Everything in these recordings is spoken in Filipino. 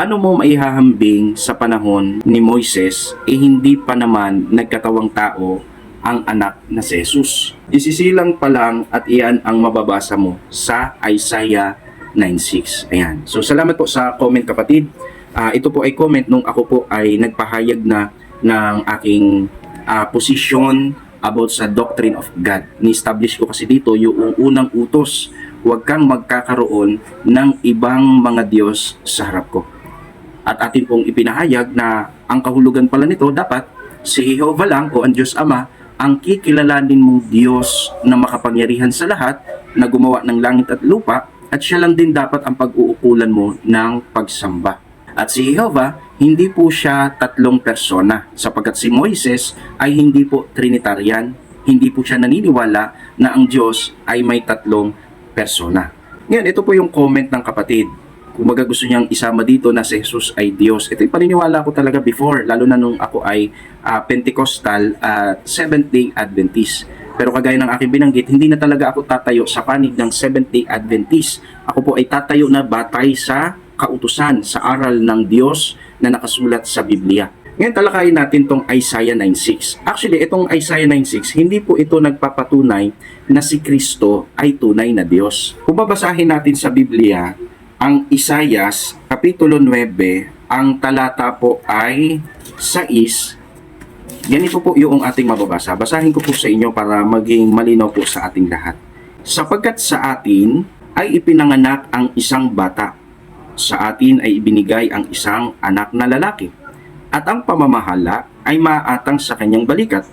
paano mo maihahambing sa panahon ni Moises hindi pa naman nagkatawang tao ang anak na si Jesus? Isisilang pa lang at iyan ang mababasa mo sa Isaiah 9:6. Ayan. So salamat po sa comment, kapatid. Ito po ay comment nung ako po ay nagpahayag na ng aking posisyon about sa doctrine of God. Ni-establish ko kasi dito yung unang utos, huwag kang magkakaroon ng ibang mga Diyos sa harap ko. At atin pong ipinahayag na ang kahulugan pala nito, dapat si Jehovah lang o ang Diyos Ama ang kikilalanin mong Diyos na makapangyarihan sa lahat, na gumawa ng langit at lupa, at siya lang din dapat ang pag-uukulan mo ng pagsamba. At si Jehovah, hindi po siya tatlong persona, sapagkat si Moises ay hindi po Trinitarian, hindi po siya naniniwala na ang Diyos ay may tatlong persona. Ngayon, ito po yung comment ng kapatid. Kung gusto niyang isama dito na si Jesus ay Diyos. Ito yung paniniwala ko talaga before, lalo na nung ako ay Pentecostal at Seventh-day Adventist. Pero kagaya ng aking binanggit, hindi na talaga ako tatayo sa panig ng Seventh-day Adventist. Ako po ay tatayo na batay sa kautusan, sa aral ng Diyos na nakasulat sa Biblia. Ngayon talakayin natin itong Isaiah 9:6. Actually, itong Isaiah 9:6, hindi po ito nagpapatunay na si Kristo ay tunay na Diyos. Kung babasahin natin sa Biblia, ang Isaiah Kapitulo 9, ang talata po ay 6. Ganito po yung ating mababasa. Basahin ko po sa inyo para maging malinaw po sa ating lahat. Sapagkat sa atin ay ipinanganak ang isang bata, sa atin ay ibinigay ang isang anak na lalaki, at ang pamamahala ay maaatang sa kanyang balikat,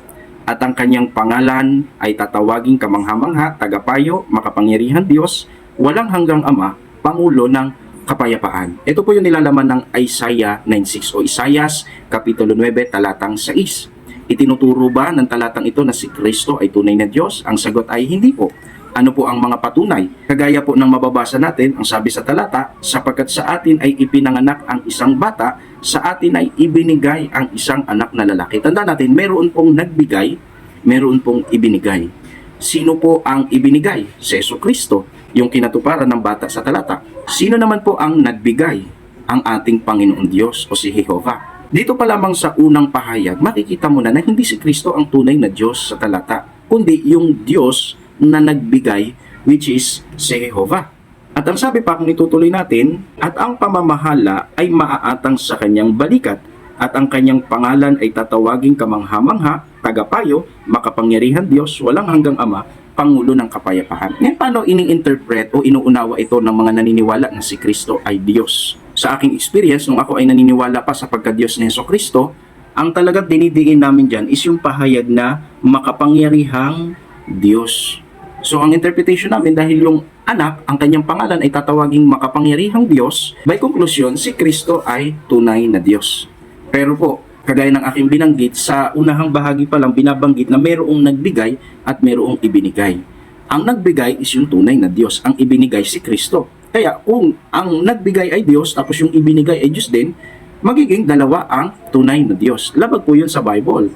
at ang kanyang pangalan ay tatawaging kamangha-mangha, tagapayo, makapangyarihan Diyos, walang hanggang Ama, Pangulo ng Kapayapaan. Ito po yung nilalaman ng Isaiah 9:6 o Isaiah Kapitulo 9 talatang 6. Itinuturo ba ng talatang ito na si Kristo ay tunay na Diyos? Ang sagot ay hindi po. Ano po ang mga patunay? Kagaya po ng mababasa natin, ang sabi sa talata, sapagkat sa atin ay ipinanganak ang isang bata, sa atin ay ibinigay ang isang anak na lalaki. Tandaan natin, meron pong nagbigay, meron pong ibinigay. Sino po ang ibinigay? Si Jesucristo, yung kinatuparan ng bata sa talata. Sino naman po ang nagbigay? Ang ating Panginoon Diyos o si Jehovah. Dito pa lamang sa unang pahayag, makikita mo na hindi si Kristo ang tunay na Diyos sa talata, kundi yung Diyos na nagbigay, which is si Jehovah. At ang sabi pa, kung itutuloy natin, at ang pamamahala ay maaatang sa kanyang balikat, at ang kanyang pangalan ay tatawaging kamangha-mangha, tagapayo, makapangyarihan Diyos, walang hanggang Ama, Pangulo ng Kapayapaan. Ngayon, paano ini-interpret o inuunawa ito ng mga naniniwala na si Kristo ay Diyos? Sa aking experience, nung ako ay naniniwala pa sa pagka-Diyos ni Jesucristo, ang talagang dinidiin namin dyan is yung pahayag na makapangyarihang Diyos. So, ang interpretation namin, dahil yung anak, ang kanyang pangalan ay tatawaging makapangyarihang Diyos, by conclusion, si Kristo ay tunay na Diyos. Pero po, kagaya ng aking binanggit, sa unahang bahagi pa lang binabanggit na mayroong nagbigay at mayroong ibinigay. Ang nagbigay is yung tunay na Diyos, ang ibinigay si Kristo. Kaya kung ang nagbigay ay Diyos tapos yung ibinigay ay Diyos din, magiging dalawa ang tunay na Diyos. Labag po yun sa Bible.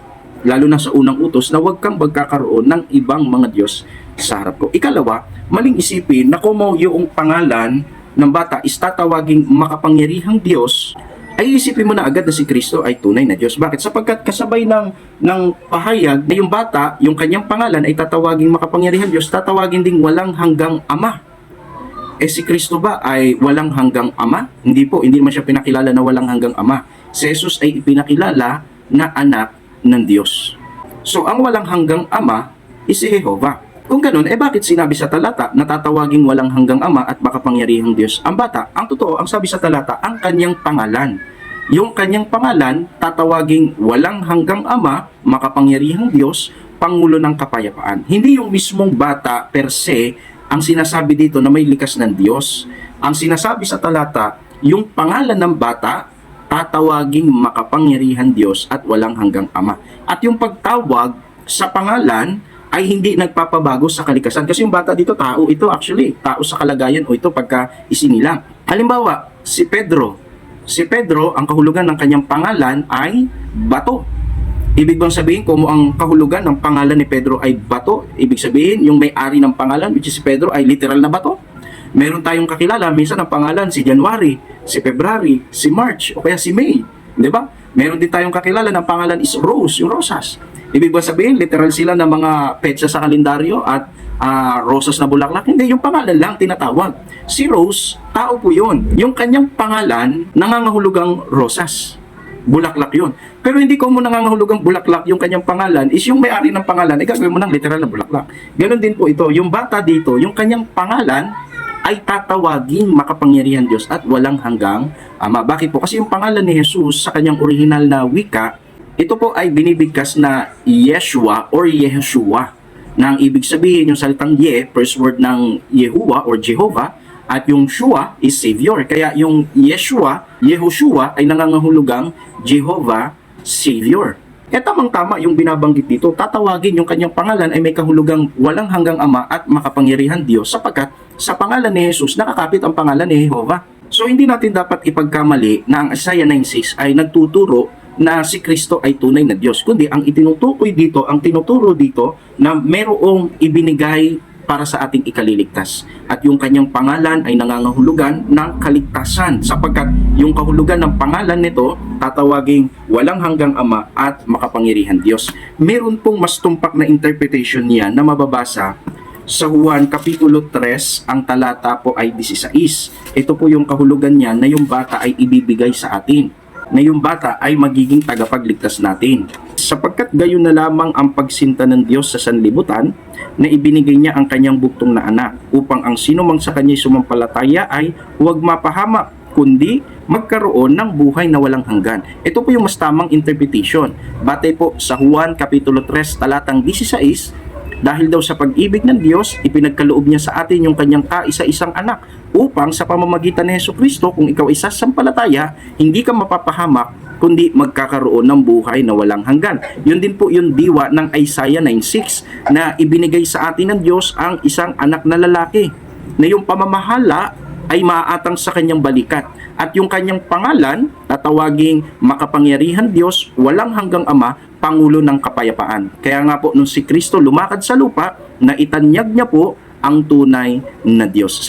Lalo na sa unang utos na huwag kang magkakaroon ng ibang mga Diyos sa harap ko. Ikalawa, maling isipin na kung yung pangalan ng bata is tatawaging makapangyarihang Diyos, ay isipin mo na agad na si Kristo ay tunay na Diyos. Bakit? Sapagkat kasabay ng pahayag na yung bata, yung kanyang pangalan ay tatawaging makapangyarihang Diyos, tatawagin ding walang hanggang Ama. Si Kristo ba ay walang hanggang Ama? Hindi po, hindi naman siya pinakilala na walang hanggang Ama. Si Jesus ay ipinakilala na anak ng Diyos. So, ang walang hanggang Ama is si Jehovah. Kung ganun, bakit sinabi sa talata na tatawaging walang hanggang Ama at makapangyarihang Diyos ang bata? Ang totoo, ang sabi sa talata, ang kanyang pangalan. Yung kanyang pangalan, tatawaging walang hanggang Ama, makapangyarihang Diyos, Pangulo ng Kapayapaan. Hindi yung mismong bata per se ang sinasabi dito na may likas ng Diyos. Ang sinasabi sa talata, yung pangalan ng bata, tatawaging makapangyarihan Diyos at walang hanggang Ama. At yung pagtawag sa pangalan ay hindi nagpapabago sa kalikasan. Kasi yung bata dito, tao ito actually. Tao sa kalagayan o ito pagka isinilang. Halimbawa, si Pedro. Si Pedro, ang kahulugan ng kanyang pangalan ay bato. Ibig bang sabihin, kung ang kahulugan ng pangalan ni Pedro ay bato, ibig sabihin, yung may-ari ng pangalan, which is si Pedro, ay literal na bato? Meron tayong kakilala, minsan ang pangalan si January, si February, si March, o kaya si May. Di ba? Meron din tayong kakilala ng pangalan is Rose, yung rosas. Ibig ba sabihin, literal sila ng mga petsa sa kalendaryo at rosas na bulaklak? Hindi, yung pangalan lang tinatawag. Si Rose, tao po yun. Yung kanyang pangalan, nangangahulugang rosas. Bulaklak yun. Pero hindi ko mo nangangahulugang bulaklak yung kanyang pangalan is yung may-ari ng pangalan ay gagawin mo ng literal na bulaklak. Ganon din po ito. Yung bata dito, yung kanyang pangalan ay tatawaging makapangyarihan Diyos at walang hanggang Ama. Bakit po? Kasi yung pangalan ni Jesus sa kanyang original na wika, ito po ay binibigkas na Yeshua or Yeshua. Na ang ibig sabihin yung salitang Ye, first word ng Yehuwa or Jehovah, at yung Shua is Savior. Kaya yung Yeshua, Yehoshua ay nangangahulugang Jehovah Savior. E tamang-tama yung binabanggit dito, tatawagin yung kanyang pangalan ay may kahulugang walang hanggang Ama at makapangyarihan Diyos sapagkat sa pangalan ni Jesus nakakapit ang pangalan ni Jehovah. So hindi natin dapat ipagkamali na ang Isaiah 9:6 ay nagtuturo na si Kristo ay tunay na Diyos. Kundi ang itinutukoy dito, ang tinuturo dito na merong ibinigay para sa ating ikaliligtas. At yung kanyang pangalan ay nangangahulugan ng kaligtasan sapagkat yung kahulugan ng pangalan nito tatawaging walang hanggang Ama at makapangyarihan Diyos. Meron pong mas tumpak na interpretation niya na mababasa sa Juan Kapitulo 3, ang talata po ay 16. Ito po yung kahulugan niya na yung bata ay ibibigay sa atin, na yung bata ay magiging tagapagligtas natin. Sapagkat gayon na lamang ang pagsinta ng Diyos sa sanlibutan na ibinigay niya ang kanyang buktong na anak upang ang sinumang sa kanya'y sumampalataya ay huwag mapahamak kundi magkaroon ng buhay na walang hanggan. Ito po yung mas tamang interpretation. Batay po sa Juan Kapitulo 3 talatang 16, dahil daw sa pag-ibig ng Diyos, ipinagkaloob niya sa atin yung kanyang kaisa-isang anak upang sa pamamagitan ni Hesukristo, kung ikaw ay sasampalataya, hindi ka mapapahamak, kundi magkakaroon ng buhay na walang hanggan. Yun din po yung diwa ng Isaiah 9:6 na ibinigay sa atin ng Diyos ang isang anak na lalaki na yung pamamahala ay maaatang sa kanyang balikat. At yung kanyang pangalan, tatawaging makapangyarihan Diyos, walang hanggang Ama, Pangulo ng Kapayapaan. Kaya nga po nung si Kristo lumakad sa lupa, na itanyag niya po ang tunay na Diyos.